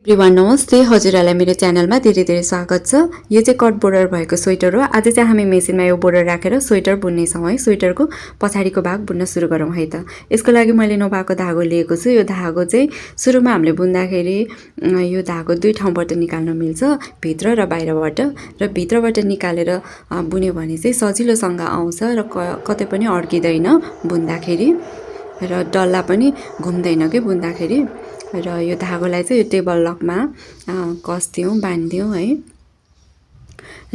Everyone नमस्ते, हजुरहरूलाई मेरो च्यानलमा धेरै धेरै स्वागत छ। यो चाहिँ कट बोर्डर भएको स्वेटर हो। आज चाहिँ हामी मेसिनमा यो बोर्डर राखेर स्वेटर बुन्नेछौँ है। स्वेटरको पछाडिको भाग बुन्न सुरु गरौँ है त। यसको लागि मैले नभएको धागो लिएको छु। यो धागो चाहिँ सुरुमा हामीले बुन्दाखेरि यो धागो दुई ठाउँबाट निकाल्न मिल्छ, भित्र र बाहिरबाट। र भित्रबाट निकालेर बुन्यो भने चाहिँ सजिलोसँग आउँछ र कतै पनि अड्किँदैन बुन्दाखेरि, र डल्ला पनि घुम्दैन के बुन्दाखेरि। र यो धागोलाई चाहिँ यो टेबल लकमा कस्दियौँ, बान्दियौँ है।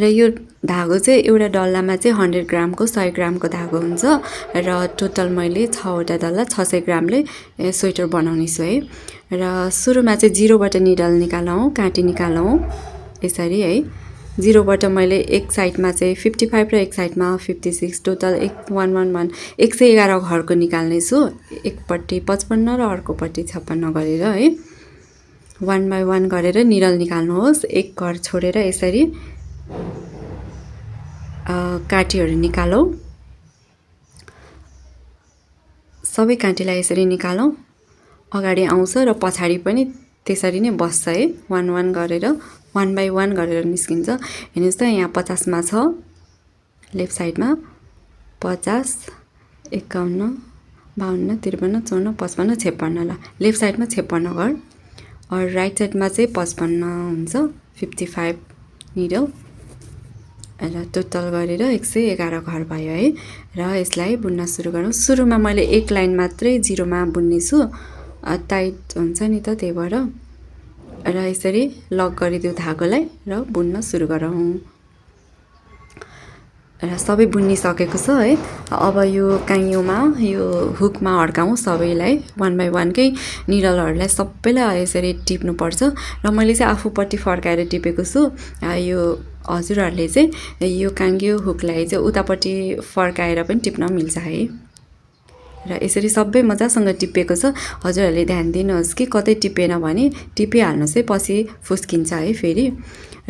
र यो धागो चाहिँ एउटा डल्लामा चाहिँ 100 ग्रामको 100 ग्रामको धागो हुन्छ। र टोटल मैले 6वटा डल्ला 600 ग्रामले स्वेटर बनाउने छु है। र सुरुमा चाहिँ 0बाट निडल निकालौँ, काँटी निकालौँ यसरी है। 0बाट मैले एक साइडमा चाहिँ 55 र एक साइडमा 56, टोटल 111 घरको निकाल्ने छु। एकपट्टि 55 र अर्कोपट्टि 56 गरेर है। 1 बाई 1 गरेर निडल निकाल्नुहोस्। एक घर छोडेर यसरी काँटीहरू निकालौँ। सबै काँटीलाई यसरी निकालौँ। अगाडि आउँछ र पछाडि पनि त्यसरी नै बस्छ है। 1 1 गरेर 1 बाई 1 गरेर निस्किन्छ। हेर्नुहोस् त, यहाँ 50मा छ, लेफ्ट साइडमा 50, 51, 52, 53, 54, 55, 56 ल। लेफ्ट साइडमा 56 घर, और राइट साइडमा चाहिँ 55 हुन्छ, 55 निडल। र टोटल गरेर 111 घर भयो है। र यसलाई बुन्न सुरु गरौँ। सुरुमा मैले एक लाइन मात्रै 0मा बुन्ने छु, टाइट हुन्छ नि त, त्यही भएर। र यसरी लक गरिदिऊ धागोलाई र बुन्न सुरु गरौँ। र सबै बुनिसकेको छ है। अब यो काइयोमा, यो हुकमा अड्काउँ सबैलाई। 1 बाई 1 कै निडलहरूलाई सबैलाई यसरी टिप्नुपर्छ। र मैले चाहिँ आफूपट्टि फर्काएर टिपेको छु। यो हजुरहरूले चाहिँ यो काङ्गियो हुकलाई चाहिँ उतापट्टि फर्काएर पनि टिप्न मिल्छ है। र यसरी सबै मजासँग टिपेको छ। हजुरहरूले ध्यान दिनुहोस् कि कतै टिपेन भने टिपिहाल्नुहोस् है, पछि फुस्किन्छ है फेरि।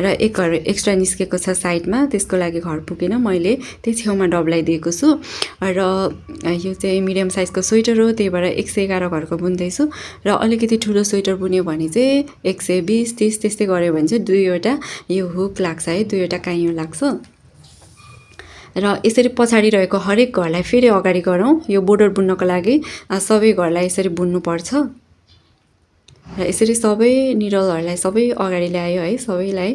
र एक घर एक्स्ट्रा निस्केको छ साइडमा, त्यसको लागि घर पुगेन, मैले त्यही छेउमा डब्लाइदिएको छु। र यो चाहिँ मिडियम साइजको स्वेटर हो, त्यही भएर 111 घरको बुन्दैछु। र अलिकति ठुलो स्वेटर बुन्यो भने चाहिँ 120, 30 त्यस्तै गऱ्यो भने चाहिँ 2वटा यो हुक लाग्छ है, 2वटा काइयो लाग्छ। र यसरी पछाडि रहेको हरेक घरलाई फेरि अगाडि गरौँ। यो बोर्डर बुन्नको लागि सबै घरलाई यसरी बुन्नुपर्छ। र यसरी सबै निडलहरूलाई सबै अगाडि ल्यायो है, सबैलाई।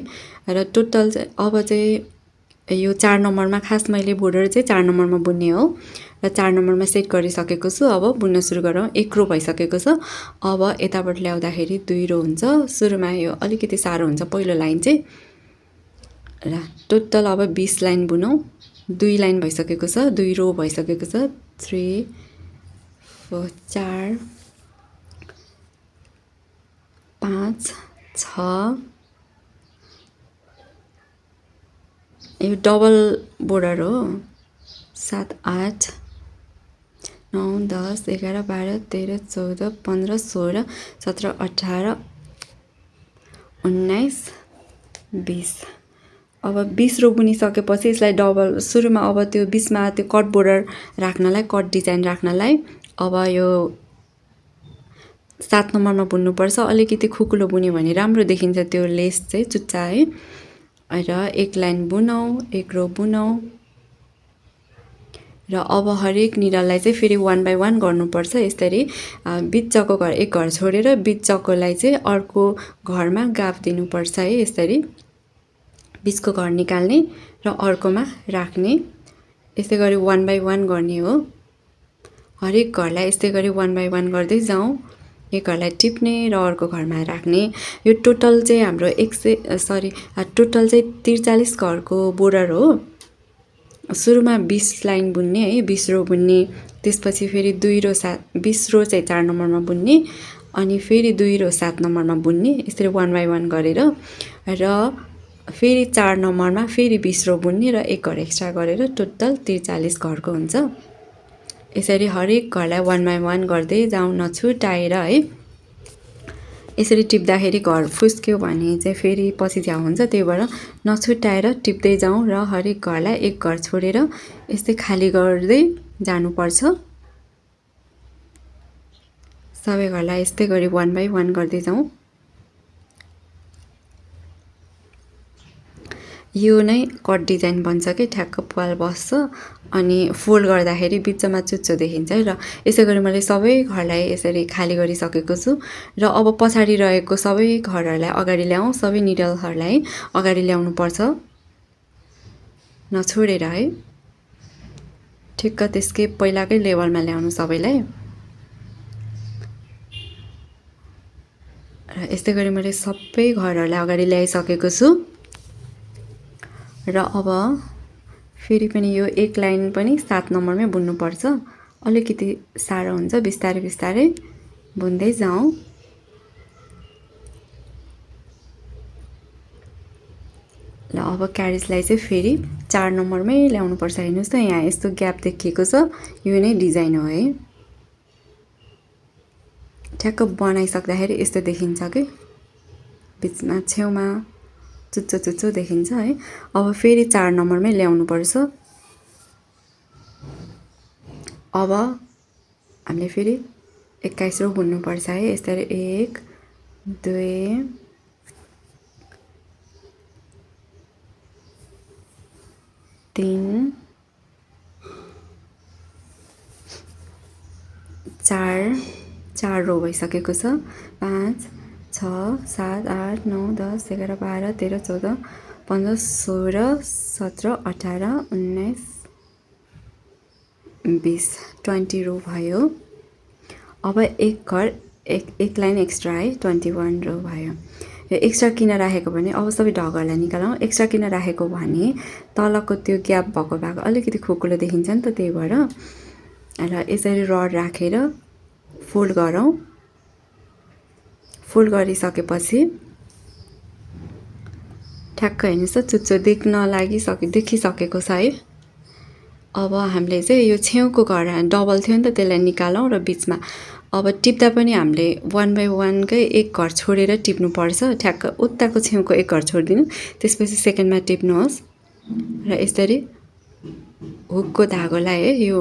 र टोटल चाहिँ अब चाहिँ यो 4 नम्बरमा, खास मैले बोर्डर चाहिँ 4 नम्बरमा बुन्ने हो। र 4 नम्बरमा सेट गरिसकेको छु। अब बुन्न सुरु गरौँ। 1 रो भइसकेको छ। अब यताबाट ल्याउँदाखेरि 2 रो हुन्छ। सुरुमा यो अलिकति साह्रो हुन्छ पहिलो लाइन चाहिँ। र टोटल अब 20 लाइन बुनौँ। 2 लाइन भइसकेको छ, 2 रो भइसकेको छ। 3 4 4 5 6, यो डबल बोर्डर हो। 7 8 9 10 11 12 13 14 15 16 17 18 19 20। अब 20 रो बुनिसकेपछि यसलाई डबल, सुरुमा अब त्यो 20मा त्यो कट बोर्डर राख्नलाई, कट डिजाइन राख्नलाई अब यो 7 नम्बरमा बुन्नुपर्छ। अलिकति खुकुलो बुन्यो भने राम्रो देखिन्छ त्यो लेस चाहिँ, चुच्चा है। र एक लाइन बुनौँ, एक रो बुनौँ। र अब हरेक निडललाई चाहिँ फेरि 1 बाई 1 गर्नुपर्छ यसरी। बिचको घर, एक घर छोडेर बिचकोलाई चाहिँ अर्को घरमा गाप दिनुपर्छ है, यसरी। बिचको घर निकाल्ने र अर्कोमा राख्ने, यस्तै गरी 1 बाई 1 गर्ने हो। हरेक घरलाई यस्तै गरी 1 बाई 1 गर्दै जाउँ। एक घरलाई टिप्ने र अर्को घरमा राख्ने। यो टोटल चाहिँ हाम्रो टोटल चाहिँ 43 घरको बोर्डर हो। सुरुमा 20 लाइन बुन्ने है, 20 रो बुन्ने। त्यसपछि फेरि 2 रो 20 रो चाहिँ 4 नम्बरमा बुन्ने, अनि फेरि 2 रो 7 नम्बरमा बुन्ने, यसरी 1 बाई 1 गरेर। र फेरि 4 नम्बरमा फेरि 20 रो बुन्ने र एक घर एक्स्ट्रा गरेर टोटल 43 घरको हुन्छ। यसरी हरेक घरलाई 1 बाई 1 गर्दै जाउँ, नछुटाएर है। यसरी टिप्दाखेरि घर फुस्क्यो भने चाहिँ फेरि पछि झ्याउ हुन्छ, त्यही भएर नछुटाएर टिप्दै जाउँ। र हरेक घरलाई एक घर छोडेर यस्तै खाली गर्दै जानुपर्छ। सबै घरलाई यस्तै गरी 1 बाई 1 गर्दै जाउँ। यो नै कट डिजाइन बन्छ कि ठ्याक्क पाल बस्छ अनि फोल्ड गर्दाखेरि बिचमा चुच्चो देखिन्छ है। र यसै गरी मैले सबै घरलाई यसरी खाली गरिसकेको छु र अब पछाडि रहेको सबै घरहरूलाई अगाडि ल्याउँ, सबै निडलहरूलाई अगाडि ल्याउनु पर्छ नछोडेर है। ठिक्क त्यसकै पहिलाकै लेभलमा ल्याउनु सबैलाई। र यस्तै गरी मैले सबै घरहरूलाई अगाडि ल्याइसकेको छु र अब फेरि पनि यो एक लाइन पनि 7 नम्बरमै बुन्नुपर्छ। अलिकति साह्रो हुन्छ, बिस्तारै बिस्तारै बुन्दै जाउँ। ल अब क्यारिजलाई चाहिँ फेरि 4 नम्बरमै ल्याउनुपर्छ। हेर्नुहोस् त यहाँ यस्तो ग्याप देखिएको छ, यो नै डिजाइन हो है। ठ्याक्क बनाइसक्दाखेरि यस्तो देखिन्छ कि बिचमा छेउमा चुच्चो चुच्चो देखिन्छ है। अब फेरि 4 नम्बरमै ल्याउनुपर्छ। अब हामीले फेरि 21 रो बुन्नुपर्छ है। यसरी 1 2 3 4 रो भइसकेको छ। 5 6 7 8 9 10 11 12 13 14 15 16 17 18 19 20 20 रो भयो। अब एक घर एक लाइन एक्स्ट्रा है, 21 रो भयो। यो एक्स्ट्रा किन राखेको भने अब सबै ढगहरूलाई निकालौँ। एक्स्ट्रा किन राखेको भने तलको त्यो ग्याप भएको अलिकति खोकुलो देखिन्छ नि त, त्यही भएर। र यसरी रड राखेर फोल्ड गरौँ। फोल्ड गरिसकेपछि ठ्याक्क हेर्नुहोस् त चुच्चो देखिसकेको छ है। अब हामीले चाहिँ यो छेउको घर डबल थियो नि त, त्यसलाई निकालौँ र बिचमा अब टिप्दा पनि हामीले 1 बाई 1 कै एक घर छोडेर टिप्नुपर्छ। ठ्याक्क उताको छेउको एक घर छोडिदिनु, त्यसपछि सेकेन्डमा टिप्नुहोस् र यसरी हुकको धागोलाई है, यो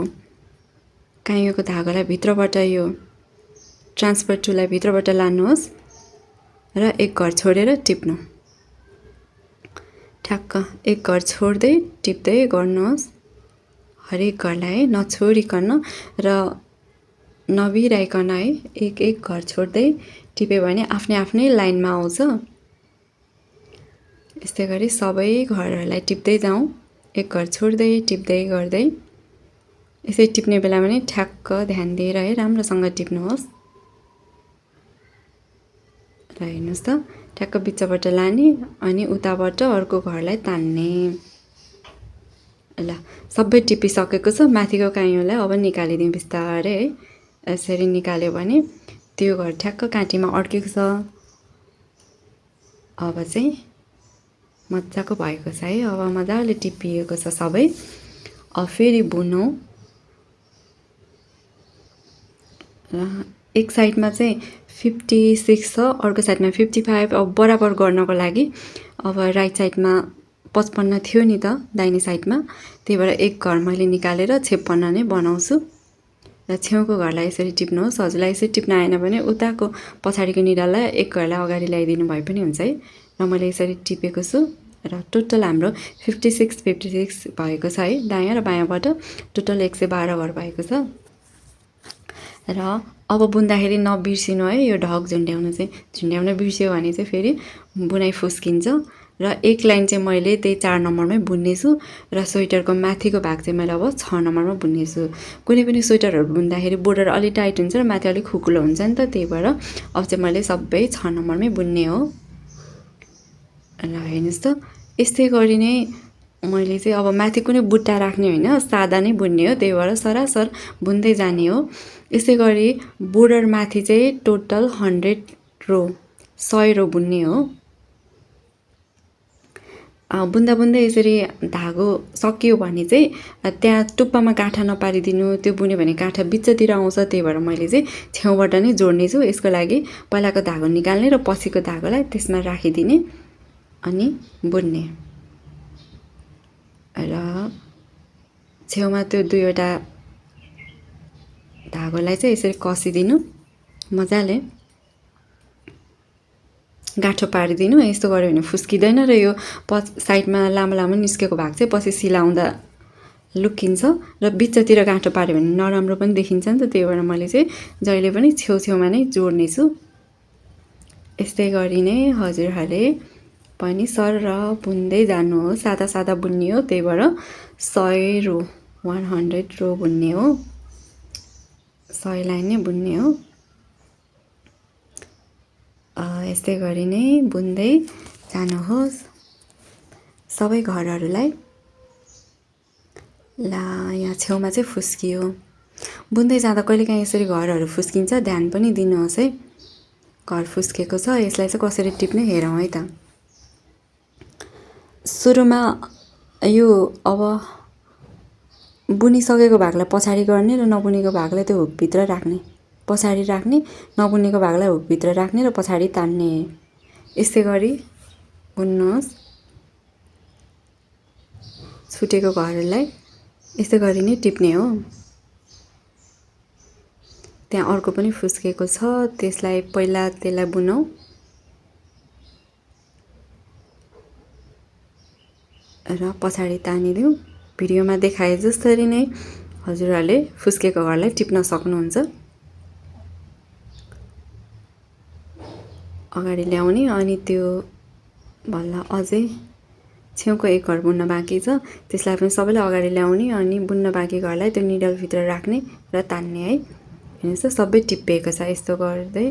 काइँयोको धागोलाई भित्रबाट यो ट्रान्सफर टुललाई भित्रबाट लानुहोस् र एक घर छोडेर टिप्नु। ठ्याक्क एक घर छोड्दै टिप्दै गर्नुहोस् हरेक घरलाई नछोडिकन र नबिराइकन है। एक घर छोड्दै टिप्यो भने आफ्नै लाइनमा आउँछ। यस्तै गरी सबै घरहरूलाई टिप्दै जाउँ, एक घर छोड्दै टिप्दै गर्दै। यसरी टिप्ने बेलामा पनि ठ्याक्क ध्यान दिएर है राम्रोसँग टिप्नुहोस्। र हेर्नुहोस् त ठ्याक्क बिचबाट लाने अनि उताबाट अर्को घरलाई तान्ने। ल सबै टिपिसकेको छ। माथिको काइँयोलाई अब निकालिदिउँ बिस्तारै है। यसरी निकाल्यो भने त्यो घर ठ्याक्क काँटीमा अड्केको छ। अब चाहिँ मजाको भएको छ है। अब मजाले टिपिएको छ सबै। अब फेरि बुनौँ। एक साइडमा चाहिँ 56 छ, अर्को साइडमा 55। अब बराबर गर्नको लागि अब राइट साइडमा 55 थियो नि त दाहिने साइडमा, त्यही भएर एक घर मैले निकालेर 56 नै बनाउँछु। र छेउको घरलाई यसरी टिप्नुहोस्। हजुरलाई यसरी टिप्न आएन भने उताको पछाडिको निडललाई एक घरलाई अगाडि ल्याइदिनु भए पनि हुन्छ है। र मैले यसरी टिपेको छु र टोटल हाम्रो 56 भएको छ है। दायाँ र बायाँबाट टोटल 112 घर भएको छ। र अब बुन्दाखेरि नबिर्सिनु है, यो ढक झुन्ड्याउन बिर्स्यो भने चाहिँ फेरि बुनाइ फुस्किन्छ। र एक लाइन चाहिँ मैले त्यही 4 नम्बरमै बुन्नेछु र स्वेटरको माथिको भाग चाहिँ मैले अब 6 नम्बरमा बुन्नेछु। कुनै पनि स्वेटरहरू बुन्दाखेरि बोर्डर अलि टाइट हुन्छ र माथि अलिक खुकुलो हुन्छ नि त, त्यही भएर अब चाहिँ मैले सबै 6 नम्बरमै बुन्ने हो। र हेर्नुहोस् त यस्तै गरी नै मैले चाहिँ अब माथि कुनै बुट्टा राख्ने होइन, सादा नै बुन्ने हो, त्यही भएर सरासर बुन्दै जाने हो। यसै गरी बोर्डर माथि चाहिँ टोटल 100 रो बुन्ने हो। बुन्दा यसरी धागो सकियो भने चाहिँ त्यहाँ टुप्पामा गाँठा नपारिदिनु। त्यो बुन्यो भने गाँठा बिचतिर आउँछ, त्यही भएर मैले चाहिँ छेउबाट नै जोड्नेछु। यसको लागि पहिलाको धागो निकाल्ने र पछिको धागोलाई त्यसमा राखिदिने अनि बुन्ने। र छेउमा त्यो दुईवटा धागोलाई चाहिँ यसरी कसिदिनु मजाले। गाँठो पारिदिनु। यस्तो गऱ्यो भने फुस्किँदैन र यो साइडमा लामो लामो निस्केको भाग चाहिँ पछि सिलाउँदा लुक्किन्छ र बिचतिर गाँठो पाऱ्यो भने नराम्रो पनि देखिन्छ नि त। त्यही भएर मैले चाहिँ जहिले पनि छेउछेउमा नै जोड्नेछु। यस्तै गरी नै हजुरहरूले पनि सरर बुन्दै जानुहोस्। सादा सादा बुन्ने हो, त्यही भएर 100 रो 100 रो बुन्ने हो, 100 लाइन नै बुन्ने हो। यस्तै गरी नै बुन्दै जानुहोस् सबै घरहरूलाई। ला यहाँ छेउमा चाहिँ फुस्कियो। बुन्दै जाँदा कहिलेकाहीँ यसरी घरहरू फुस्किन्छ, ध्यान पनि दिनुहोस् है। घर फुस्केको छ, यसलाई चाहिँ कसरी टिप्ने हेरौँ है त। सुरुमा यो अब बुनिसकेको भागलाई पछाडि गर्ने र नबुनेको भागलाई त्यो हुकभित्र राख्ने, पछाडि राख्ने, नबुनेको भागलाई हुकभित्र राख्ने र पछाडि तान्ने। यस्तै गरी बुन्नुहोस् छुटेको घरहरूलाई। यस्तै गरी नै टिप्ने हो। त्यहाँ अर्को पनि फुस्केको छ, त्यसलाई पहिला त्यसलाई बुनौँ र पछाडि तानिदिउँ। भिडियोमा देखाए जसरी नै हजुरहरूले फुस्केको घरलाई टिप्न सक्नुहुन्छ। अगाडि ल्याउने अनि त्यो बल्ल अझै छेउको एक घर बुन्न बाँकी छ, त्यसलाई पनि सबैलाई अगाडि ल्याउने अनि बुन्न बाँकी घरलाई त्यो निडलभित्र राख्ने र तान्ने है। हेर्नुहोस् त सबै टिपिएको छ। यस्तो गर्दै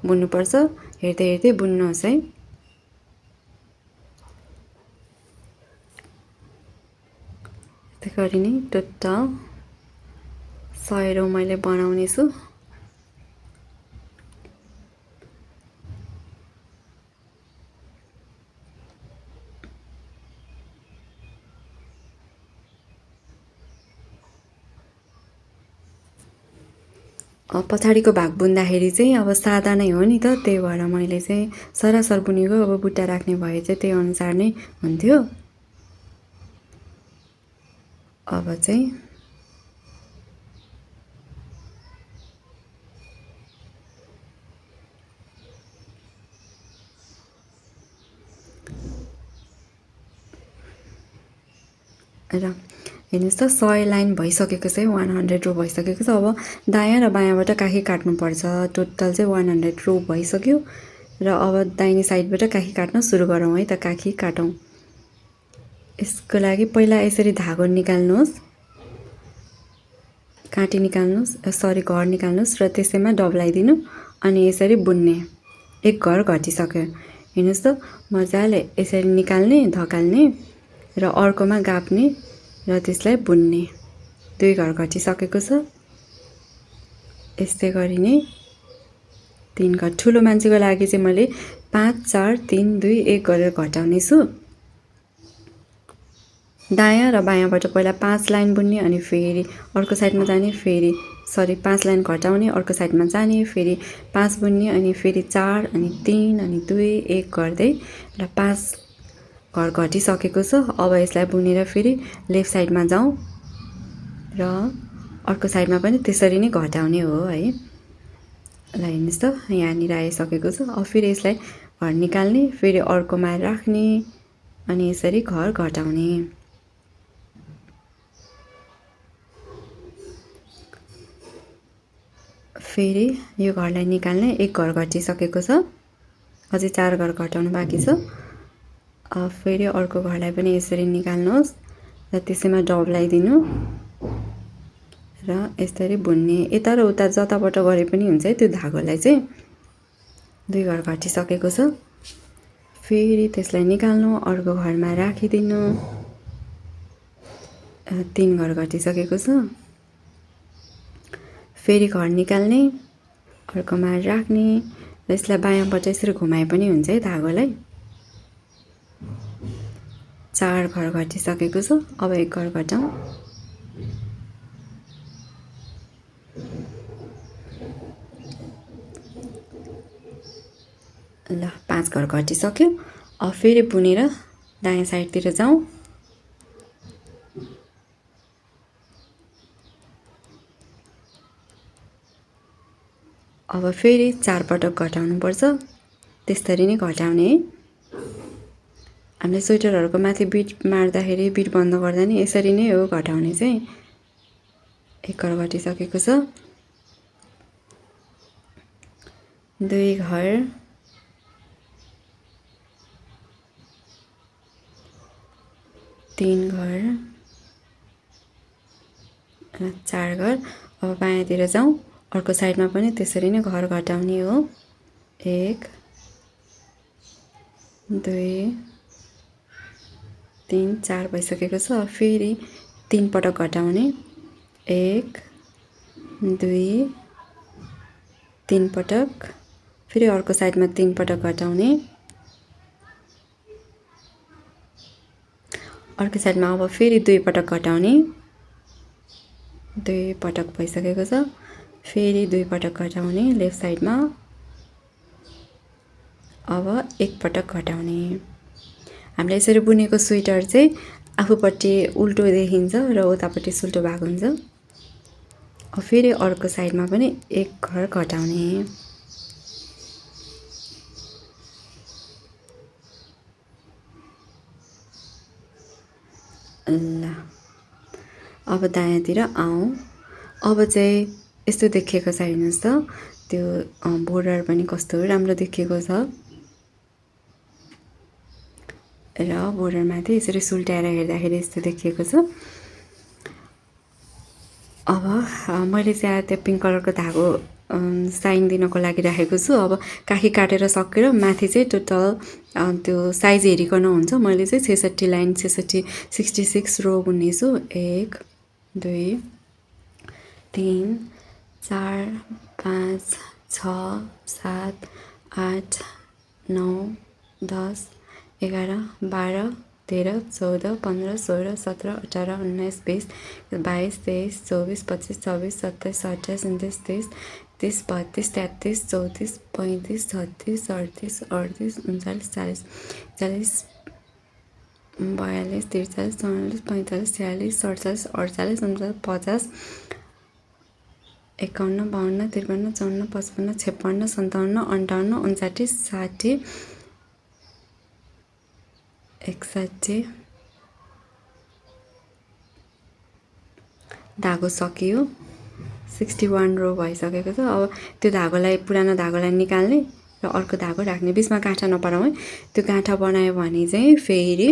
बुन्नुपर्छ, हेर्दै हेर्दै बुन्नुहोस् है। त्यस्तै गरी नै टोटल 100 रो मैले बनाउने छु। पछाडिको भाग बुन्दाखेरि चाहिँ अब सादा नै हो नि त, त्यही भएर मैले चाहिँ सरासर बुनेको। अब बुट्टा राख्ने भए चाहिँ त्यही अनुसार नै हुन्थ्यो। अब चाहिँ र हेर्नुहोस् त 100 लाइन भइसकेको छ, 100 रो भइसकेको छ। अब दायाँ र बायाँबाट काखी काट्नुपर्छ। टोटल चाहिँ 100 रो भइसक्यो र अब दाहिने साइडबाट काखी काट्न सुरु गरौँ है त। काखी काटौँ। यसको लागि पहिला यसरी धागो निकाल्नुहोस्, काँटी निकाल्नुहोस्, घर निकाल्नुहोस् र त्यसैमा डब्लाइदिनु अनि यसरी बुन्ने। एक घर घटिसक्यो। हेर्नुहोस् त मजाले यसरी निकाल्ने, धकाल्ने र अर्कोमा गाप्ने र त्यसलाई बुन्ने। 2 घर घटिसकेको छ। यस्तै गरी नै 3 घर। ठुलो मान्छेको लागि चाहिँ मैले 5 4 3 2 1 गरेर घटाउने छु। दायाँ र बायाँबाट पहिला 5 लाइन बुन्ने अनि फेरि अर्को साइडमा जाने, फेरि 5 लाइन घटाउने, अर्को साइडमा जाने, फेरि 5 बुन्ने अनि फेरि 4 अनि 3 अनि 2 1 गर्दै र 5 घर घटिसकेको छ। अब यसलाई बुनेर फेरि लेफ्ट साइडमा जाउँ र अर्को साइडमा पनि त्यसरी नै घटाउने हो है। ल हेर्नुहोस् त यहाँनिर आइसकेको छ। अब फेरि यसलाई घर निकाल्ने, फेरि अर्कोमा राख्ने अनि यसरी घर घटाउने। फेरि यो घरलाई निकाल्ने, एक घर घटिसकेको छ, अझै 4 घर घटाउनु बाँकी छ। फेरि अर्को घरलाई पनि यसरी निकाल्नुहोस् र त्यसैमा डब्लाइदिनु र यसरी बुन्ने। यता र उता जताबाट गरे पनि हुन्छ है। त्यो धागोलाई चाहिँ 2 घर घटिसकेको छ। फेरि त्यसलाई निकाल्नु, अर्को घरमा राखिदिनु। 3 घर घटिसकेको छ। फेरि घर निकाल्ने, अर्कोमा राख्ने र यसलाई बायाँबाट यसरी घुमाए पनि हुन्छ है धागोलाई। 4 घर घटिसकेको छ। अब 1 घर घटाउँ। ल 5 घर घटिसक्यो। अब फेरि बुनेर दायाँ साइडतिर जाउँ। अब फेरि 4 पटक घटाउनुपर्छ। त्यसरी नै घटाउने है। हामीले स्वेटरहरूको माथि बिट मार्दाखेरि बिट बन्द गर्दा नि यसरी नै हो घटाउने चाहिँ। एक घर घटिसकेको छ। 2 घर, 3 घर र 4 घर। अब बायाँतिर जाउँ, अर्को साइडमा पनि त्यसरी नै घर घटाउने हो। 1 2 3 4 भइसकेको छ। फेरि 3 पटक घटाउने। 1 2 3 पटक। फेरि अर्को साइडमा 3 पटक घटाउने। अर्को साइडमा अब फेरि 2 पटक घटाउने। 2 पटक भइसकेको छ। फेरि 2 पटक घटाउने लेफ्ट साइडमा। अब 1 पटक घटाउने। हामीले यसरी बुनेको स्वेटर चाहिँ आफूपट्टि उल्टो देखिन्छ र उतापट्टि सुल्टो भएको हुन्छ। अब फेरि अर्को साइडमा पनि 1 घर घटाउने। ल अब दायाँतिर आउँ। अब चाहिँ यस्तो देखिएको छ हेर्नुहोस् त, त्यो बोर्डर पनि कस्तो राम्रो देखिएको छ र बोर्डरमाथि यसरी सुल्ट्याएर हेर्दाखेरि यस्तो देखिएको छ। अब मैले चाहिँ त्यो पिङ्क कलरको धागो साइन दिनको लागि राखेको छु। अब काखी काटेर सकेर माथि चाहिँ टोटल त्यो साइज हेरिकन हुन्छ। मैले चाहिँ 66 लाइन 66 रो बुन्नेछु। 1 2 3 4 5 6 7 8 9 10 11 12 13 14 15 16 17 18 19 20 22 23 24 25 26 27 28 29 30 31 32 33 34 35 36 38 38 39 40 41 42 43 44 45 46 47 48 49 50 51 52 53 54 55 56 57 58 59 60 61 धागो सकियो। 61 रो भइसकेको छ। अब त्यो धागोलाई पुरानो धागोलाई निकाल्ने र अर्को धागो राख्ने। बिचमा गाँठा नपराउँ है। त्यो गाँठा बनायो भने चाहिँ फेरि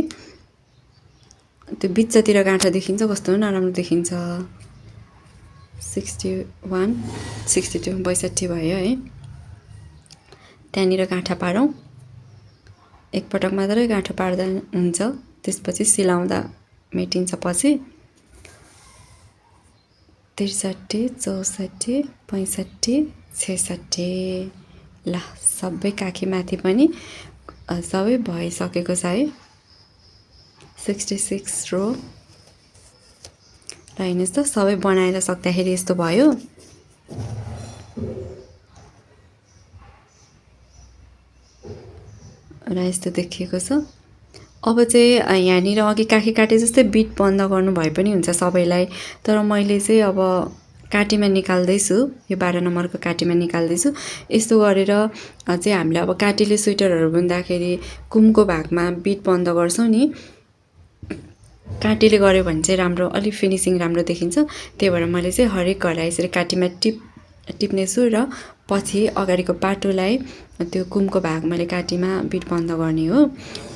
त्यो बिचतिर गाँठा देखिन्छ, कस्तो नराम्रो देखिन्छ। 61 62 62 भयो है। त्यहाँनिर गाँठा पारौँ। एक पटक मात्रै गाँठा पार्दा हुन्छ, त्यसपछि सिलाउँदा मेटिन्छ पछि। 63 64 65 66। ल सबै काखी माथि पनि सबै भइसकेको छ है। 66 रो र हेर्नुहोस् त सबै बनाएर सक्दाखेरि यस्तो भयो। र यस्तो देखिएको छ। अब चाहिँ यहाँनिर अघि काखी काटे जस्तै बिट बन्द गर्नु भए पनि हुन्छ सबैलाई, तर मैले चाहिँ अब काटीमा निकाल्दैछु। यो 12 नम्बरको काटीमा निकाल्दैछु। यस्तो गरेर चाहिँ हामीले अब काटीले स्वेटरहरू बुन्दाखेरि कुमको भागमा बिट बन्द गर्छौँ नि, काटीले गर्यो भने चाहिँ राम्रो, अलिक फिनिसिङ राम्रो देखिन्छ। त्यही भएर मैले चाहिँ हरेक घरलाई यसरी काटीमा टिप्नेछु र पछि अगाडिको पाटोलाई त्यो कुमको भाग मैले काटीमा बिट बन्द गर्ने हो।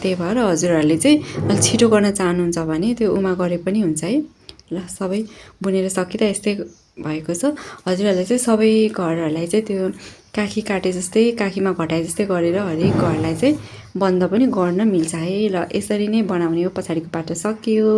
त्यही भएर हजुरहरूले चाहिँ अलिक छिटो गर्न चाहनुहुन्छ भने त्यो उमा गरे पनि हुन्छ है। ल सबै बुनेर सकिँदा यस्तै भएको छ। हजुरहरूले चाहिँ सबै घरहरूलाई चाहिँ त्यो काखी काटे जस्तै काखीमा घटाए जस्तै गरेर हरेक घरलाई चाहिँ बन्द पनि गर्न मिल्छ है। ल यसरी नै बनाउने हो। पछाडिको पाटो सकियो।